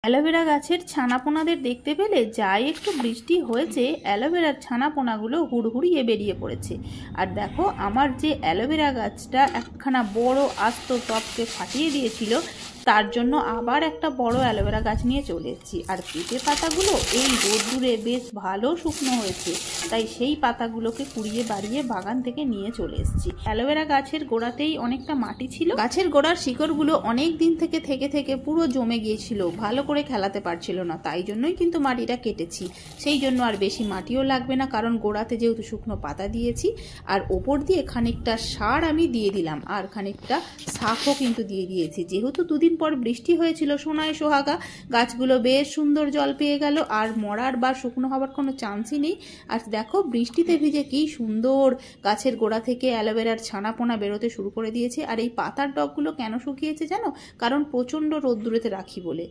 Aloe vera গাছের ছানাপোনাদের দেখতে পেলে যাই একটু বৃষ্টি হয়েছে অ্যালোভেরার ছানাপোনাগুলো হুড়হুড়িয়ে বেরিয়ে পড়েছে। আর দেখো আমার যে অ্যালোভেরা গাছটা একখানা বড় আস্ত টবকে ফাটিয়ে দিয়েছিল, তার জন্য আবার একটা বড় অ্যালোভেরা গাছ নিয়ে চলে এসেছি। আর পেঁপে পাতাগুলো এই রোদ্দুরে বেশ ভালো শুকনো হয়েছে, তাই সেই পাতাগুলোকে কুড়িয়ে বাড়িয়ে বাগান থেকে নিয়ে চলে এসেছি। অ্যালোভেরা গাছের গোড়াতেই অনেকটা মাটি ছিল, গাছের গোড়ার শিকড়গুলো অনেক দিন থেকে থেকে পুরো জমে গিয়েছিল, ভালো করে খেলাতে পারছিল না, তাই জন্যই কিন্তু মাটিটা কেটেছি। সেই জন্য আর বেশি মাটিও লাগবে না, কারণ গোড়াতে যেহেতু শুকনো পাতা দিয়েছি। আর ওপর দিয়ে খানিকটা সার আমি দিয়ে দিলাম, আর খানিকটা শাকও কিন্তু দিয়ে দিয়েছি। যেহেতু দুদিন পর বৃষ্টি হয়েছিল সোনায় সোহাগা, গাছগুলো বেশ সুন্দর জল পেয়ে গেল, আর মরার বা শুকনো হওয়ার কোনো চান্সই নেই। আর দেখো বৃষ্টিতে ভিজে কি সুন্দর গাছের গোড়া থেকে অ্যালোভেরার ছানাপোনা বেরোতে শুরু করে দিয়েছে। আর এই পাতার ডগগুলো কেন শুকিয়েছে জানো? কারণ প্রচণ্ড রোদ্দুরেতে রাখি বলে।